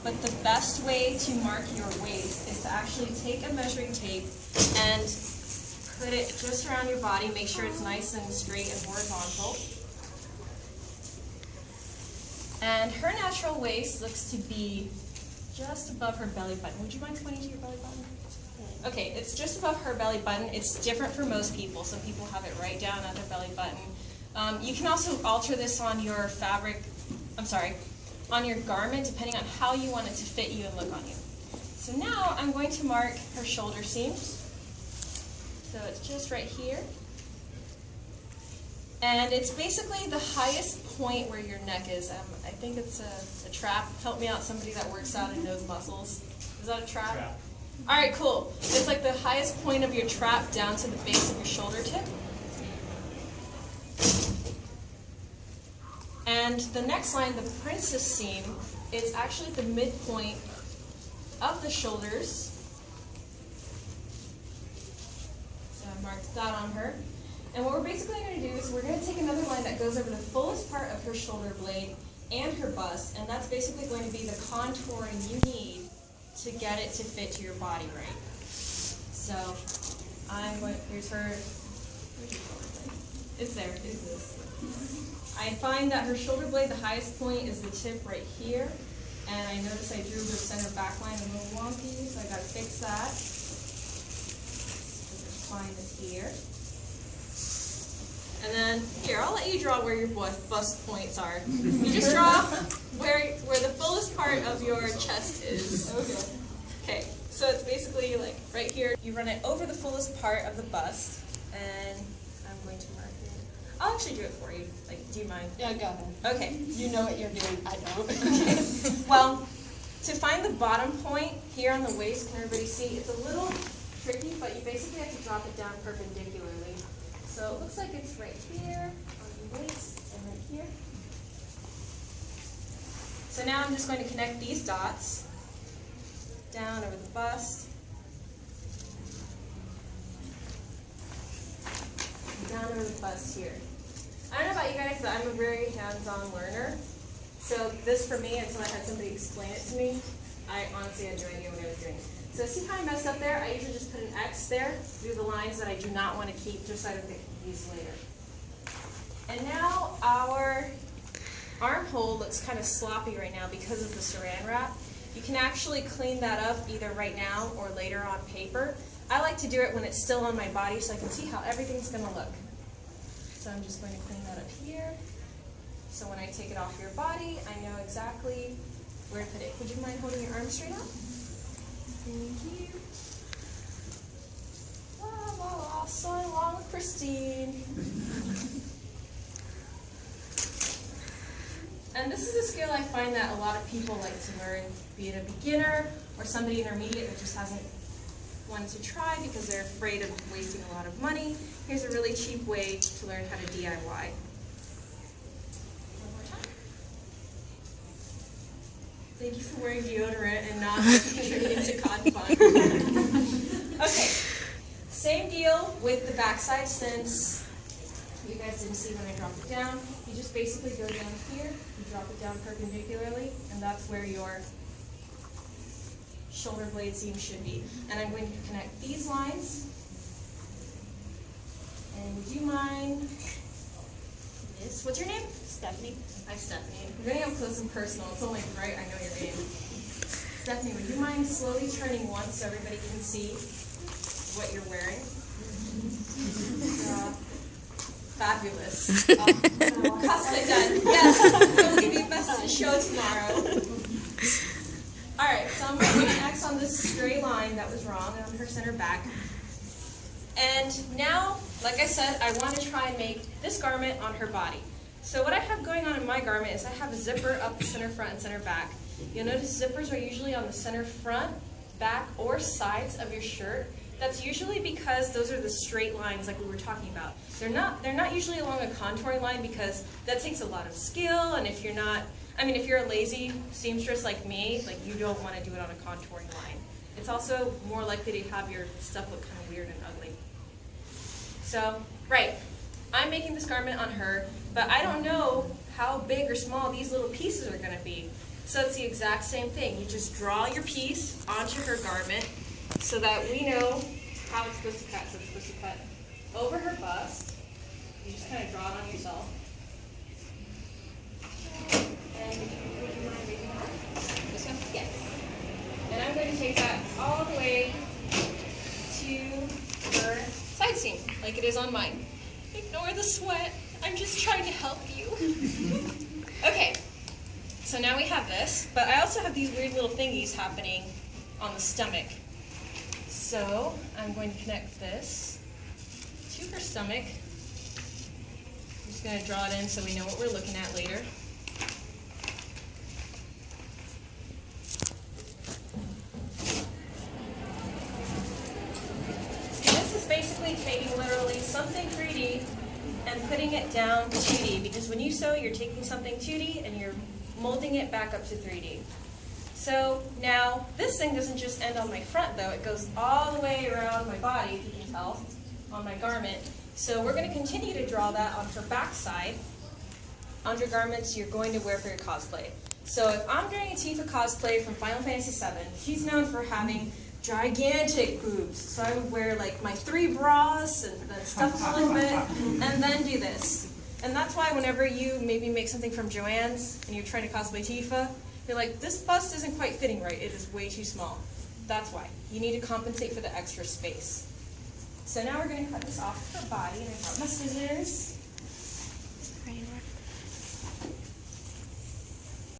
but the best way to mark your waist is to actually take a measuring tape and put it just around your body. Make sure it's nice and straight and horizontal. And her natural waist looks to be just above her belly button. Would you mind pointing to your belly button? Okay, it's just above her belly button. It's different for most people. Some people have it right down at their belly button. You can also alter this on your on your garment, depending on how you want it to fit you and look on you. So now I'm going to mark her shoulder seams. So it's just right here. And it's basically the highest point where your neck is. I think it's a trap. Help me out, somebody that works out and knows muscles. Is that a trap? Trap. All right, cool. It's like the highest point of your trap down to the base of your shoulder tip. And the next line, the princess seam, is actually the midpoint of the shoulders. So I marked that on her. And what we're basically going to do is we're going to take another line that goes over the fullest part of her shoulder blade and her bust, and that's basically going to be the contouring you need to get it to fit to your body right. So I'm going, here's her, where's your shoulder blade? It's there, it's this. I find that her shoulder blade, the highest point is the tip right here, and I notice I drew her center back line a little wonky, so I got to fix that. So the spine is here. And then, here, I'll let you draw where your bust points are. You just draw where the fullest part of your chest is. Okay, so it's basically like right here. You run it over the fullest part of the bust, and I'm going to mark it. I'll actually do it for you. Like, do you mind? Yeah, go ahead. Okay. You know what you're doing, I don't. Okay. Well, to find the bottom point here on the waist, can everybody see? It's a little tricky, but you basically have to drop it down perpendicularly. So it looks like it's right here on the waist and right here. So now I'm just going to connect these dots down over the bust, down over the bust here. I don't know about you guys, but I'm a very hands-on learner. So this for me, until I had somebody explain it to me, I honestly had no idea what I was doing. So see how I messed up there? I usually just put an X there through the lines that I do not want to keep, just so I don't get confused later. And now our armhole looks kind of sloppy right now because of the saran wrap. You can actually clean that up either right now or later on paper. I like to do it when it's still on my body so I can see how everything's going to look. So I'm just going to clean that up here. So when I take it off your body, I know exactly where to put it. Would you mind holding your arm straight up? Thank you. La la la, so long, Christine. And this is a skill I find that a lot of people like to learn, be it a beginner or somebody intermediate that just hasn't wanted to try because they're afraid of wasting a lot of money. Here's a really cheap way to learn how to DIY. Thank you for wearing deodorant and not contributing to cotton fun. Okay, same deal with the backside since you guys didn't see when I dropped it down. You just basically go down here, you drop it down perpendicularly, and that's where your shoulder blade seam should be. And I'm going to connect these lines. And would you mind, what's your name? Stephanie. Hi, Stephanie. We're going to get close and personal. It's only right I know your name. Stephanie, would you mind slowly turning once so everybody can see what you're wearing? Fabulous. Cosplay done. Yes, we'll give you best in show tomorrow. Alright, so I'm going to put an X on this stray line that was wrong on her center back. And now, like I said, I want to try and make this garment on her body. So what I have going on in my garment is I have a zipper up the center front and center back. You'll notice zippers are usually on the center front, back, or sides of your shirt. That's usually because those are the straight lines like we were talking about. They're not usually along a contouring line because that takes a lot of skill, and if you're not, I mean, if you're a lazy seamstress like me, like you don't want to do it on a contouring line. It's also more likely to have your stuff look kind of weird and ugly. So, right, I'm making this garment on her, but I don't know how big or small these little pieces are going to be. So it's the exact same thing. You just draw your piece onto her garment so that we know how it's supposed to cut. So it's supposed to cut over her bust. You just kind of draw it on yourself. And would you mind raising your arm? This one? Yes. And I'm going to take that all the way to her side seam, like it is on mine. Ignore the sweat. I'm just trying to help you. Okay. So now we have this, but I also have these weird little thingies happening on the stomach. So I'm going to connect this to her stomach. I'm just going to draw it in so we know what we're looking at later. And this is basically taking literally something 3D and putting it down to 2D, because when you sew, you're taking something 2D and you're molding it back up to 3D. So now this thing doesn't just end on my front though, it goes all the way around my body, if you can tell, on my garment. So we're going to continue to draw that on her back side, undergarments you're going to wear for your cosplay. So if I'm doing a Tifa cosplay from Final Fantasy VII, she's known for having gigantic boobs. So I would wear like my 3 bras and then stuff a little bit, and then do this. And that's why whenever you maybe make something from Joann's and you're trying to cosplay Tifa, you're like, this bust isn't quite fitting right, it is way too small. That's why. You need to compensate for the extra space. So now we're going to cut this off her body, and I got my scissors.